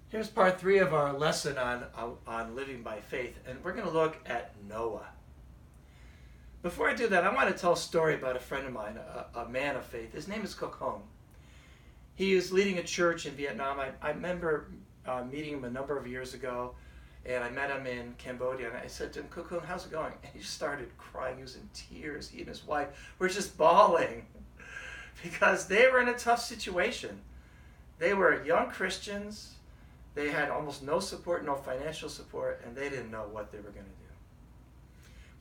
Here's part 3 of our lesson on living by faith, and we're going to look at Noah. Before I do that, I want to tell a story about a friend of mine, a man of faith. His name is Kok Hong. He is leading a church in Vietnam. I remember meeting him a number of years ago, and I met him in Cambodia, and I said to him, Kok Hong, how's it going? And he just started crying. He was in tears. He and his wife were just bawling because they were in a tough situation. They were young Christians. They had almost no support, no financial support, and they didn't know what they were going to do.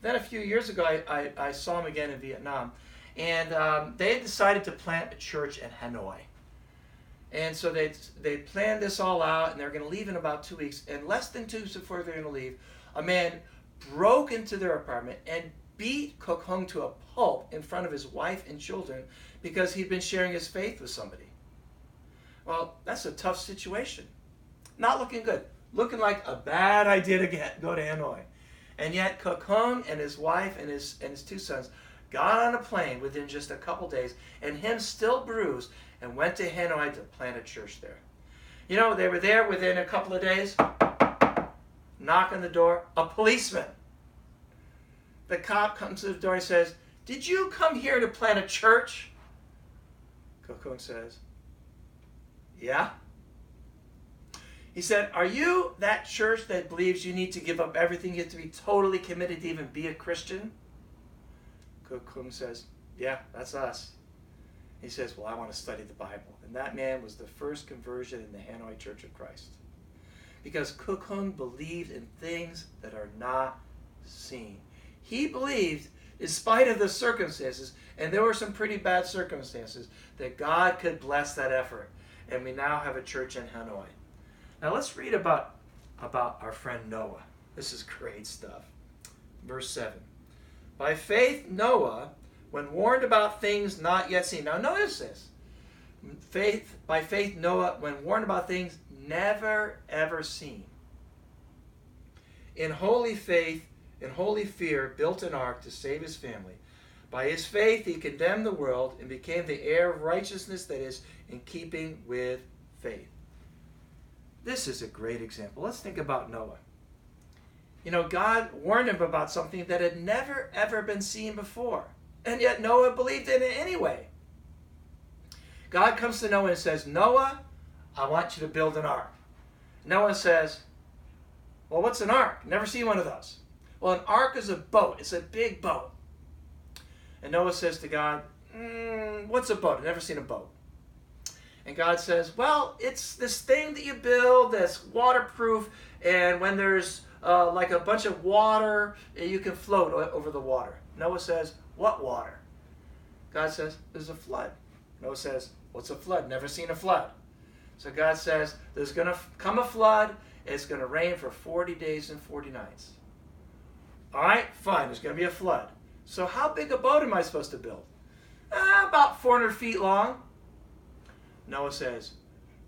Then a few years ago, I saw him again in Vietnam, and they had decided to plant a church in Hanoi. And so they planned this all out, and they're going to leave in about 2 weeks. And less than 2 weeks before they're going to leave, a man broke into their apartment and beat Kok Hong to a pulp in front of his wife and children because he'd been sharing his faith with somebody. Well, that's a tough situation. Not looking good. Looking like a bad idea to go to Hanoi. And yet Kok Hong and his wife and his 2 sons got on a plane within just a couple days, and him still bruised, and went to Hanoi to plant a church there. You know, they were there within a couple of days. Knock on the door. A policeman. The cop comes to the door and says, "Did you come here to plant a church?" Kok Hong says, "Yeah." He said, "Are you that church that believes you need to give up everything? You have to be totally committed to even be a Christian?" Kok Hong says, "Yeah, that's us." He says, "Well, I want to study the Bible." And that man was the first conversion in the Hanoi Church of Christ. Because Kok Hong believed in things that are not seen. He believed, in spite of the circumstances, and there were some pretty bad circumstances, that God could bless that effort. And we now have a church in Hanoi. Now let's read about our friend Noah. This is great stuff. Verse 7. By faith Noah, when warned about things not yet seen. Now notice this. By faith Noah, when warned about things never ever seen. In holy faith, in holy fear, built an ark to save his family. By his faith he condemned the world and became the heir of righteousness that is in keeping with faith. This is a great example. Let's think about Noah. You know, God warned him about something that had never, ever been seen before. And yet Noah believed in it anyway. God comes to Noah and says, "Noah, I want you to build an ark." Noah says, "Well, what's an ark? Never seen one of those." Well, an ark is a boat. It's a big boat. And Noah says to God, "What's a boat? I've never seen a boat." And God says, "Well, it's this thing that you build that's waterproof, and when there's like a bunch of water, you can float over the water." Noah says, "What water?" God says, "There's a flood." Noah says, "What's a flood? Never seen a flood." So God says, "There's going to come a flood. It's going to rain for 40 days and 40 nights. All right, fine, there's going to be a flood. So how big a boat am I supposed to build? About 400 feet long." Noah says,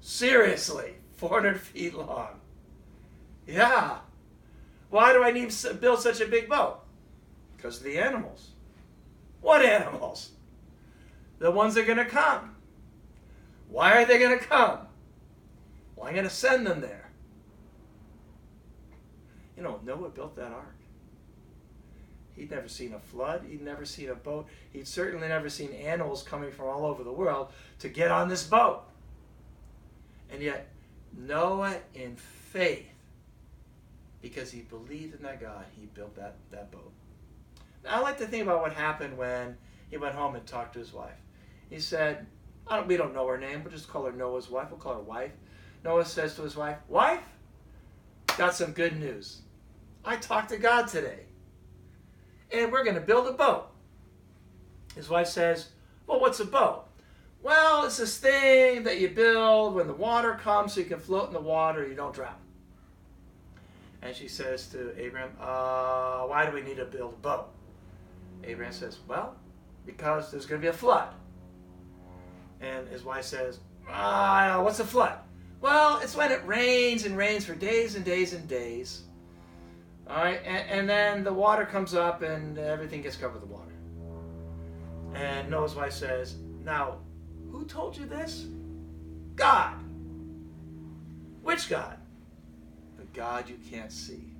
"Seriously, 400 feet long?" "Yeah." "Why do I need to build such a big boat?" "Because of the animals." "What animals?" "The ones that are going to come." "Why are they going to come?" "Well, I'm going to send them there." You know, Noah built that ark. He'd never seen a flood. He'd never seen a boat. He'd certainly never seen animals coming from all over the world to get on this boat. And yet, Noah, in faith, because he believed in that God, he built that boat. Now, I like to think about what happened when he went home and talked to his wife. He said, we don't know her name. We'll just call her Noah's wife. We'll call her wife. Noah says to his wife, "Wife, got some good news. I talked to God today. And we're going to build a boat." His wife says, "Well, what's a boat?" "Well, it's this thing that you build when the water comes so you can float in the water and you don't drown." And she says to Abraham, "Why do we need to build a boat?" Abraham says, "Well, because there's going to be a flood." And his wife says, "What's a flood?" "Well, it's when it rains and rains for days and days and days. All right, and then the water comes up and everything gets covered with water." And Noah's wife says, "Now, who told you this?" "God." Which God? The God you can't see.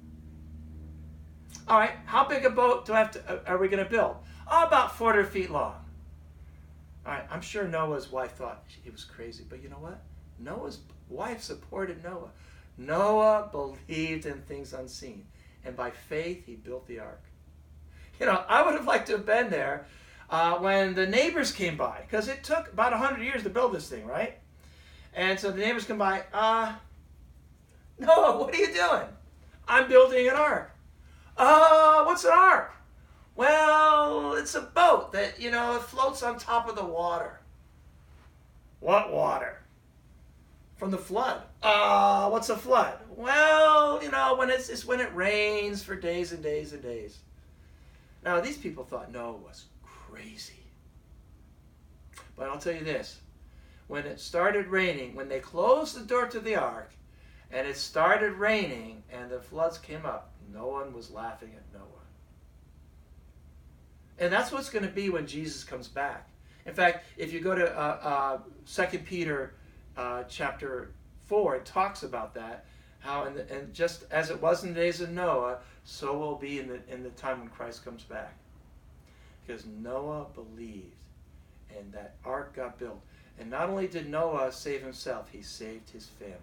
All right, how big a boat are we going to build? Oh, about 400 feet long. All right, I'm sure Noah's wife thought he was crazy, but you know what? Noah's wife supported Noah. Noah believed in things unseen, and by faith he built the ark. You know, I would have liked to have been there when the neighbors came by, because it took about 100 years to build this thing, right? And so the neighbors come by, Noah, what are you doing? I'm building an ark. What's an ark? Well, it's a boat that, it floats on top of the water. What water? From the flood. What's a flood? Well, when it's when it rains for days and days and days. Now, these people thought Noah was crazy. But I'll tell you this. When it started raining, when they closed the door to the ark, and it started raining, and the floods came up, no one was laughing at Noah. And that's what's going to be when Jesus comes back. In fact, if you go to 2 Peter chapter 4, it talks about that, how and just as it was in the days of Noah, so will be in the time when Christ comes back. Because Noah believed, and that ark got built. And not only did Noah save himself, he saved his family.